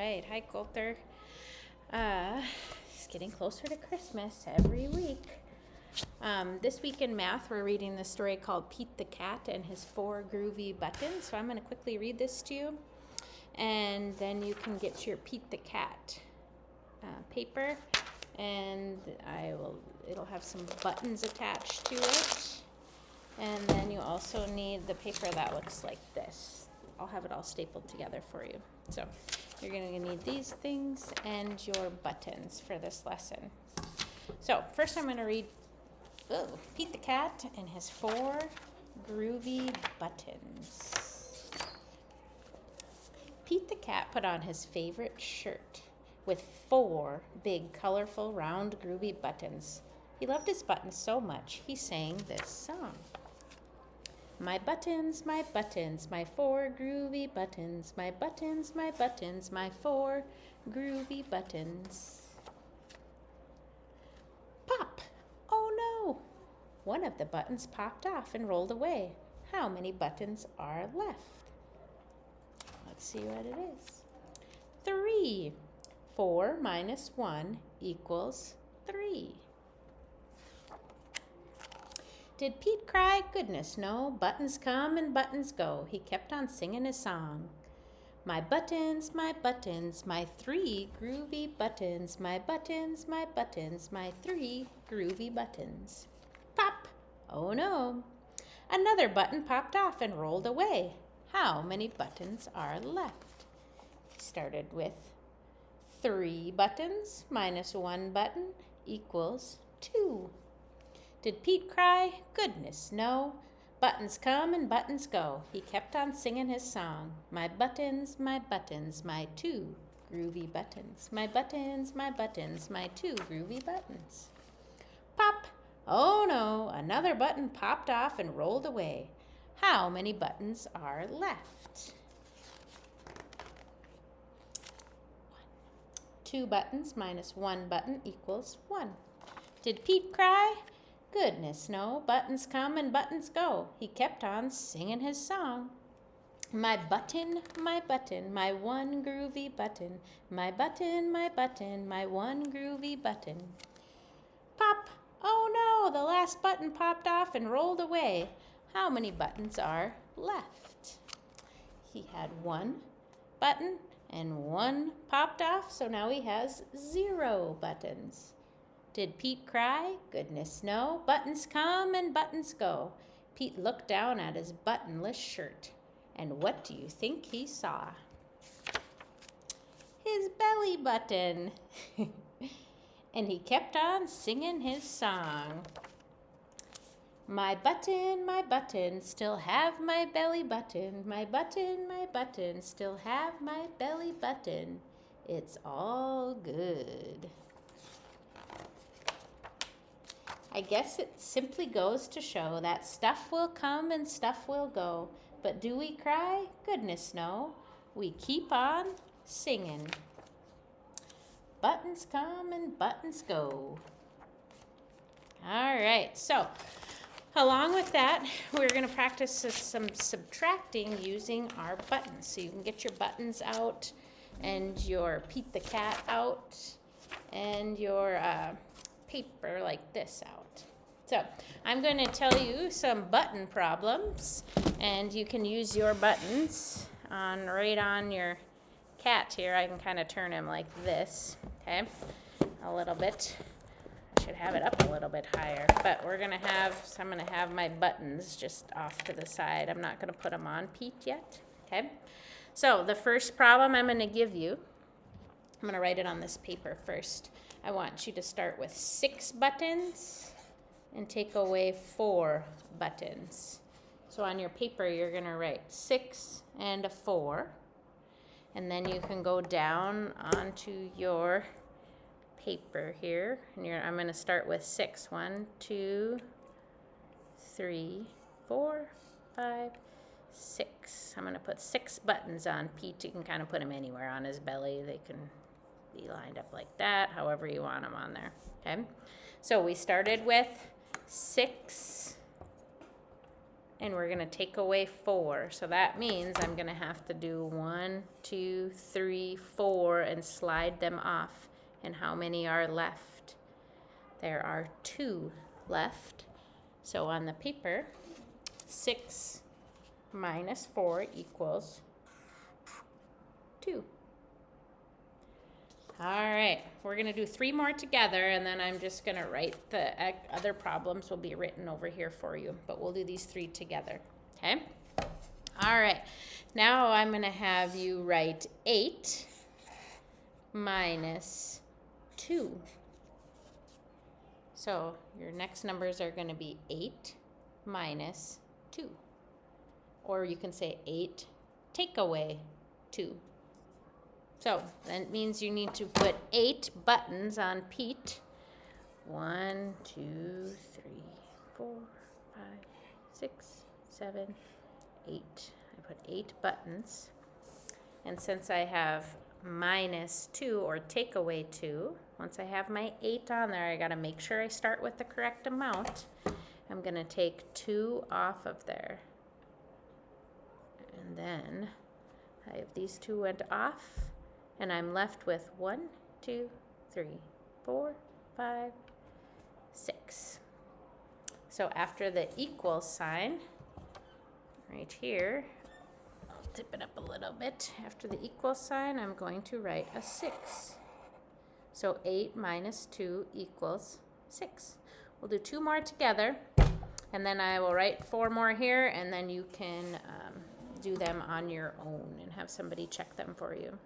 right. Hi, Coulter. It's getting closer to Christmas every week. This week in math, we're reading the story called Pete the Cat and His 4 Groovy Buttons. So I'm going to quickly read this to you, and then you can get your Pete the Cat paper, and it'll have some buttons attached to it. And then you also need the paper that looks like this. I'll have it all stapled together for you. So you're going to need these things and your buttons for this lesson. So first I'm going to read Pete the Cat and his 4 groovy buttons. Pete the Cat put on his favorite shirt with 4 big, colorful, round, groovy buttons. He loved his buttons so much, he sang this song. My buttons, my 4 groovy buttons. My buttons, my 4 groovy buttons. Pop! Oh no! One of the buttons popped off and rolled away. How many buttons are left? Let's see what it is. 3. 4 minus 1 equals 3. Did Pete cry? Goodness, no. Buttons come and buttons go. He kept on singing his song. My buttons, my 3 groovy buttons. My buttons, my 3 groovy buttons. Pop! Oh no. Another button popped off and rolled away. How many buttons are left? He started with 3 buttons minus 1 button equals 2. Did Pete cry? Goodness, no. Buttons come and buttons go. He kept on singing his song. My buttons, my 2 groovy buttons. My buttons, my 2 groovy buttons. Pop! Oh no, another button popped off and rolled away. How many buttons are left? 2 buttons minus 1 button equals 1. Did Pete cry? Goodness, no. Buttons come and buttons go. He kept on singing his song. My button, my 1 groovy button. My button, my 1 groovy button. Pop! Oh no, the last button popped off and rolled away. How many buttons are left? He had 1 button and 1 popped off, so now he has 0 buttons. Did Pete cry? Goodness, no. Buttons come and buttons go. Pete looked down at his buttonless shirt. And what do you think he saw? His belly button. And he kept on singing his song. My button, still have my belly button. My button, still have my belly button. It's all good. I guess it simply goes to show that stuff will come and stuff will go. But do we cry? Goodness, no. We keep on singing. Buttons come and buttons go. All right, so along with that, we're going to practice some subtracting using our buttons. So you can get your buttons out and your Pete the Cat out and your paper like this out. So I'm going to tell you some button problems, and you can use your buttons right on your cat here. I can kind of turn him like this, okay, a little bit. I should have it up a little bit higher, but I'm going to have my buttons just off to the side. I'm not going to put them on Pete yet, okay? So the first problem I'm going to give you, I'm going to write it on this paper first. I want you to start with 6 buttons and take away 4 buttons. So on your paper, you're going to write 6 and a 4. And then you can go down onto your paper here. And I'm going to start with 6. 1, 2, 3, 4, 5, 6. I'm going to put 6 buttons on Pete. You can kind of put them anywhere on his belly. They can be lined up like that, however you want them on there, okay? So we started with 6 and we're gonna take away 4. So that means I'm gonna have to do 1, 2, 3, 4 and slide them off. And how many are left? There are 2 left. So on the paper, 6 minus 4 equals 2. All right, we're gonna do 3 more together, and then I'm just gonna write the other problems will be written over here for you, but we'll do these 3 together, okay? All right, now I'm gonna have you write 8 minus 2. So your next numbers are gonna be 8 minus 2. Or you can say 8 take away 2. So that means you need to put 8 buttons on Pete. 1, 2, 3, 4, 5, 6, 7, 8. I put 8 buttons. And since I have minus 2 or take away 2, once I have my 8 on there, I gotta make sure I start with the correct amount. I'm gonna take 2 off of there. And then I have these 2 went off. And I'm left with 1, 2, 3, 4, 5, 6. So after the equal sign, right here, I'll tip it up a little bit. After the equal sign, I'm going to write a 6. So 8 minus 2 equals 6. We'll do 2 more together, and then I will write 4 more here, and then you can do them on your own and have somebody check them for you.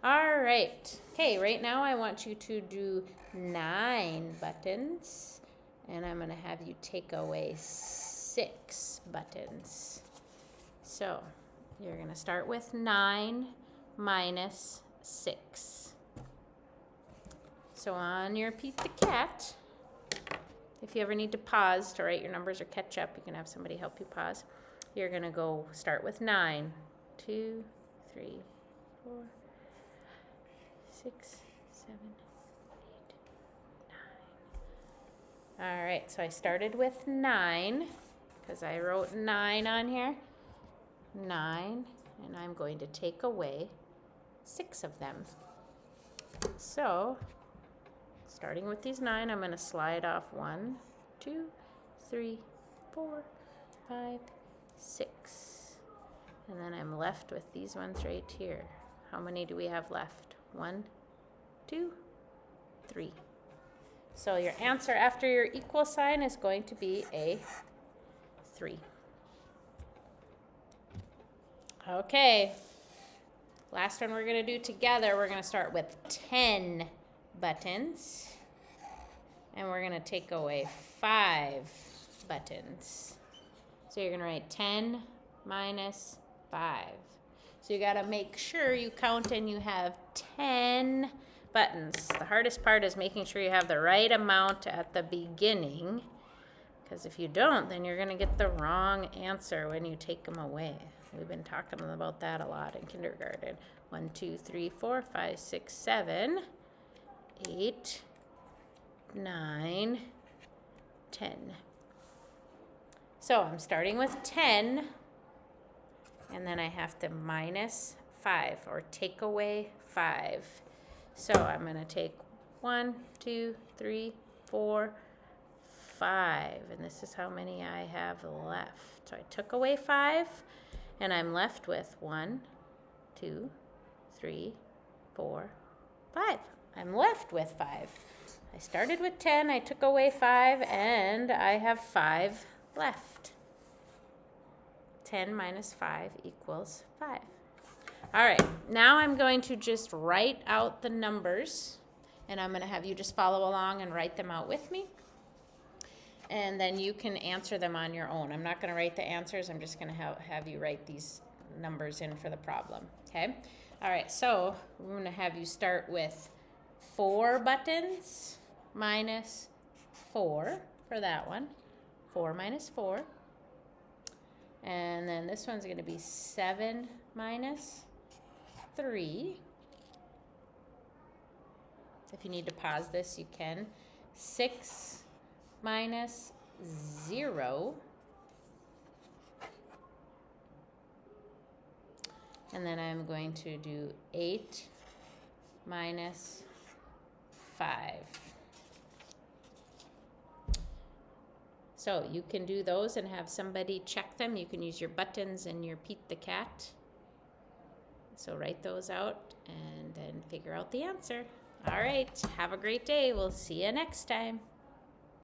All right, okay, right now I want you to do 9 buttons, and I'm gonna have you take away 6 buttons. So you're gonna start with 9 minus 6. So on your Pete the Cat, if you ever need to pause to write your numbers or catch up, you can have somebody help you pause. You're gonna go start with 9, 2, 3, 4, 6, 7, 8, 9. All right, so I started with 9 because I wrote 9 on here. 9, and I'm going to take away 6 of them. So, starting with these 9, I'm going to slide off 1, 2, 3, 4, 5, 6. And then I'm left with these ones right here. How many do we have left? 1, 2, 3. So your answer after your equal sign is going to be a 3. Okay, last one we're going to do together. We're going to start with 10 buttons, and we're going to take away 5 buttons. So you're going to write 10 minus 5. So you got to make sure you count and you have 10 buttons. The hardest part is making sure you have the right amount at the beginning, because if you don't, then you're going to get the wrong answer when you take them away. We've been talking about that a lot in kindergarten. 1, 2, 3, 4, 5, 6, 7, 8, 9, 10. So I'm starting with 10. And then I have to minus 5 or take away 5. So I'm going to take 1, 2, 3, 4, 5. And this is how many I have left. So I took away 5, and I'm left with 1, 2, 3, 4, 5. I'm left with 5. I started with 10, I took away 5, and I have 5 left. 10 minus 5 equals 5. All right, now I'm going to just write out the numbers, and I'm going to have you just follow along and write them out with me. And then you can answer them on your own. I'm not going to write the answers. I'm just going to have you write these numbers in for the problem, okay? All right, so we're going to have you start with 4 buttons minus 4 for that one. 4 minus 4. And then this one's going to be 7 minus 3. If you need to pause this, you can. 6 minus 0. And then I'm going to do 8 minus 5. So you can do those and have somebody check them. You can use your buttons and your Pete the Cat. So write those out and then figure out the answer. All right, have a great day. We'll see you next time.